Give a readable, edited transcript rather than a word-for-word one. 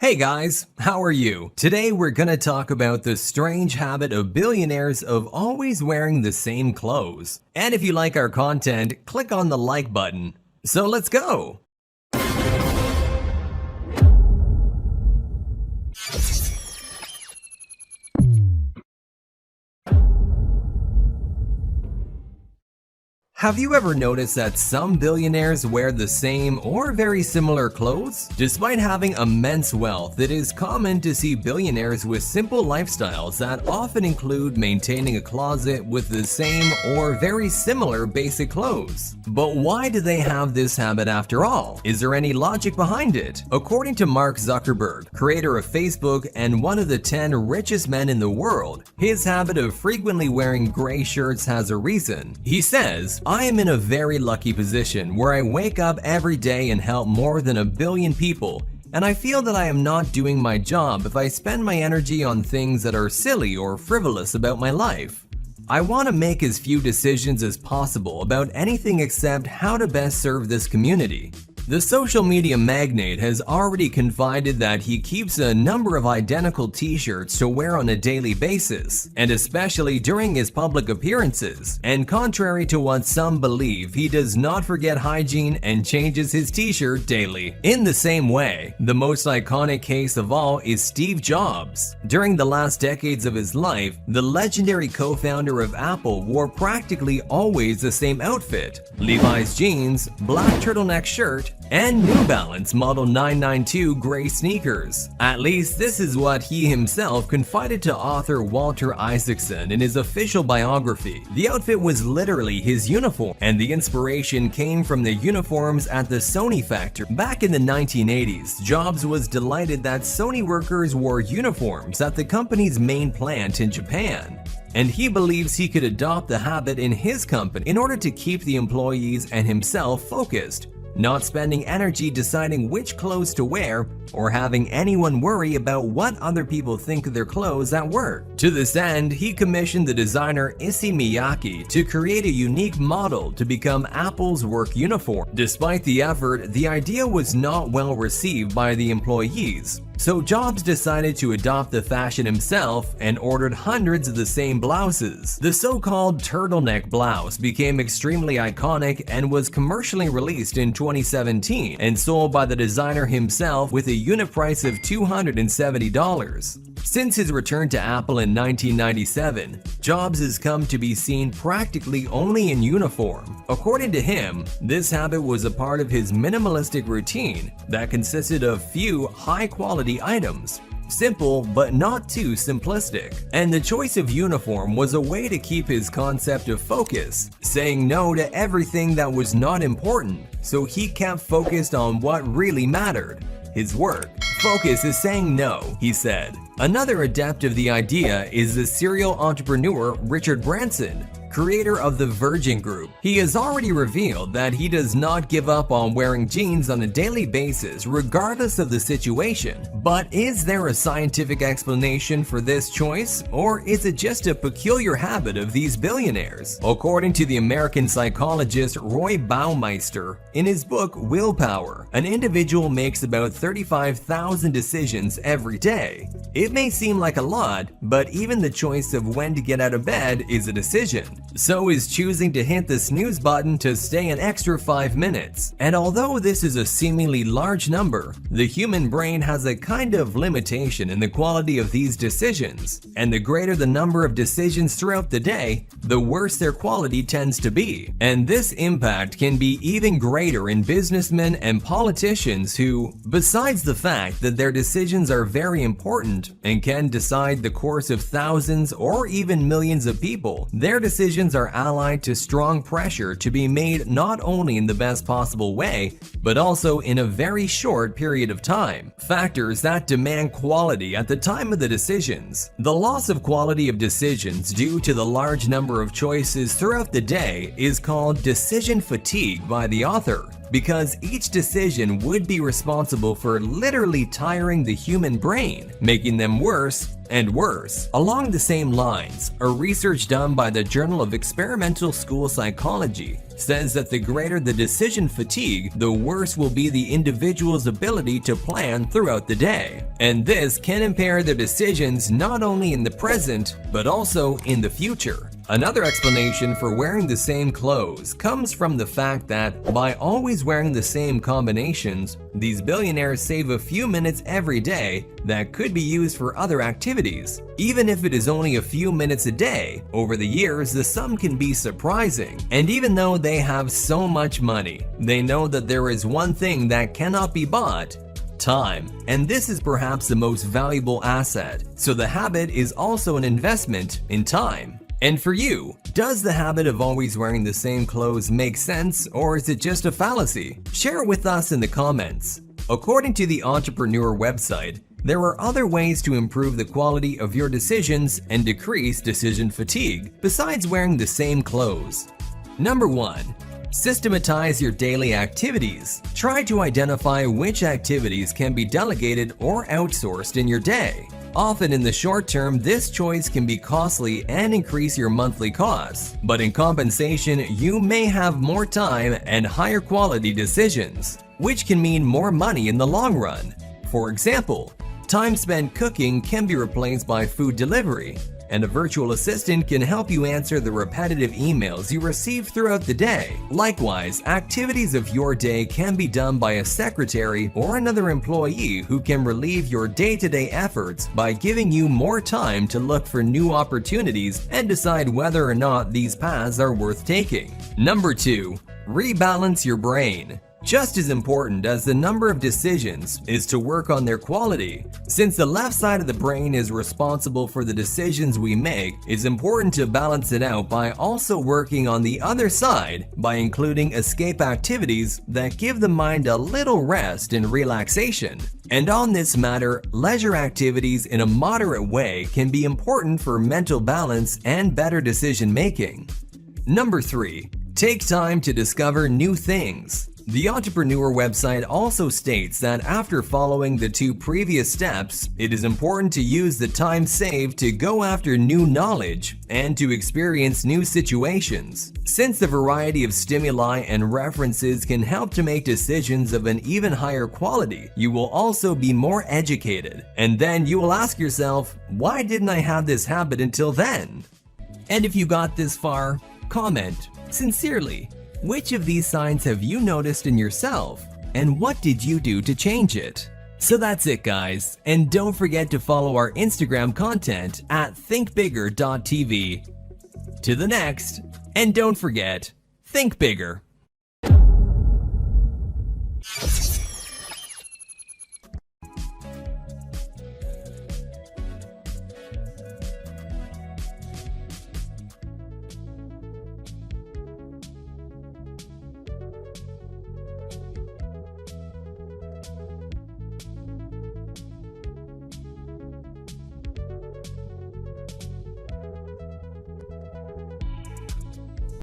Hey guys, how are you? Today we're gonna talk about the strange habit of billionaires of always wearing the same clothes. And if you like our content, click on the like button. So let's go! Have you ever noticed that some billionaires wear the same or very similar clothes? Despite having immense wealth, it is common to see billionaires with simple lifestyles that often include maintaining a closet with the same or very similar basic clothes. But why do they have this habit after all? Is there any logic behind it? According to Mark Zuckerberg, creator of Facebook and one of the 10 richest men in the world, his habit of frequently wearing gray shirts has a reason. He says, "I am in a very lucky position where I wake up every day and help more than 1 billion people, and I feel that I am not doing my job if I spend my energy on things that are silly or frivolous about my life. I want to make as few decisions as possible about anything except how to best serve this community." The social media magnate has already confided that he keeps a number of identical t-shirts to wear on a daily basis, and especially during his public appearances. And contrary to what some believe, he does not forget hygiene and changes his t-shirt daily. In the same way, the most iconic case of all is Steve Jobs. During the last decades of his life, the legendary co-founder of Apple wore practically always the same outfit: Levi's jeans, black turtleneck shirt, and New Balance Model 992 gray sneakers. At least this is what he himself confided to author Walter Isaacson in his official biography. The outfit was literally his uniform, and the inspiration came from the uniforms at the Sony factory. Back in the 1980s, Jobs was delighted that Sony workers wore uniforms at the company's main plant in Japan, and he believes he could adopt the habit in his company in order to keep the employees and himself focused, not spending energy deciding which clothes to wear or having anyone worry about what other people think of their clothes at work. To this end, he commissioned the designer Issey Miyake to create a unique model to become Apple's work uniform. Despite the effort, the idea was not well received by the employees. So Jobs decided to adopt the fashion himself and ordered hundreds of the same blouses. The so-called turtleneck blouse became extremely iconic and was commercially released in 2017 and sold by the designer himself with a unit price of $270. Since his return to Apple in 1997, Jobs has come to be seen practically only in uniform. According to him, this habit was a part of his minimalistic routine that consisted of few high-quality items. Simple, but not too simplistic. And the choice of uniform was a way to keep his concept of focus, saying no to everything that was not important, so he kept focused on what really mattered: his work. "Focus is saying no," he said. Another adept of the idea is the serial entrepreneur Richard Branson, creator of the Virgin Group. He has already revealed that he does not give up on wearing jeans on a daily basis regardless of the situation. But is there a scientific explanation for this choice, or is it just a peculiar habit of these billionaires? According to the American psychologist Roy Baumeister, in his book Willpower, an individual makes about 35,000 decisions every day. It may seem like a lot, but even the choice of when to get out of bed is a decision. So is choosing to hit the snooze button to stay an extra 5 minutes. And although this is a seemingly large number, the human brain has a kind of limitation in the quality of these decisions. And the greater the number of decisions throughout the day, the worse their quality tends to be. And this impact can be even greater in businessmen and politicians who, besides the fact that their decisions are very important and can decide the course of thousands or even millions of people, their decisions are allied to strong pressure to be made not only in the best possible way, but also in a very short period of time. Factors that demand quality at the time of the decisions. The loss of quality of decisions due to the large number of choices throughout the day is called decision fatigue by the author, because each decision would be responsible for literally tiring the human brain, making them worse and worse. Along the same lines, a research done by the Journal of Experimental School Psychology says that the greater the decision fatigue, the worse will be the individual's ability to plan throughout the day. And this can impair their decisions not only in the present, but also in the future. Another explanation for wearing the same clothes comes from the fact that by always wearing the same combinations, these billionaires save a few minutes every day that could be used for other activities. Even if it is only a few minutes a day, over the years the sum can be surprising. And even though they have so much money, they know that there is one thing that cannot be bought: time. And this is perhaps the most valuable asset. So the habit is also an investment in time. And for you, does the habit of always wearing the same clothes make sense, or is it just a fallacy? Share it with us in the comments. According to the Entrepreneur website, there are other ways to improve the quality of your decisions and decrease decision fatigue besides wearing the same clothes. Number 1. Systematize your daily activities. Try to identify which activities can be delegated or outsourced in your day. Often in the short term, this choice can be costly and increase your monthly costs. But in compensation, you may have more time and higher quality decisions, which can mean more money in the long run. For example, time spent cooking can be replaced by food delivery, and a virtual assistant can help you answer the repetitive emails you receive throughout the day. Likewise, activities of your day can be done by a secretary or another employee who can relieve your day-to-day efforts by giving you more time to look for new opportunities and decide whether or not these paths are worth taking. Number 2. Rebalance your brain. Just as important as the number of decisions is to work on their quality. Since the left side of the brain is responsible for the decisions we make, it's important to balance it out by also working on the other side by including escape activities that give the mind a little rest and relaxation. And on this matter, leisure activities in a moderate way can be important for mental balance and better decision making. Number 3. Take time to discover new things. The Entrepreneur website also states that after following the 2 previous steps, it is important to use the time saved to go after new knowledge and to experience new situations. Since the variety of stimuli and references can help to make decisions of an even higher quality, you will also be more educated. And then you will ask yourself, why didn't I have this habit until then? And if you got this far, comment sincerely. Which of these signs have you noticed in yourself, and what did you do to change it? So that's it, guys, and don't forget to follow our Instagram content at thinkbigger.tv. To the next, and don't forget, think bigger.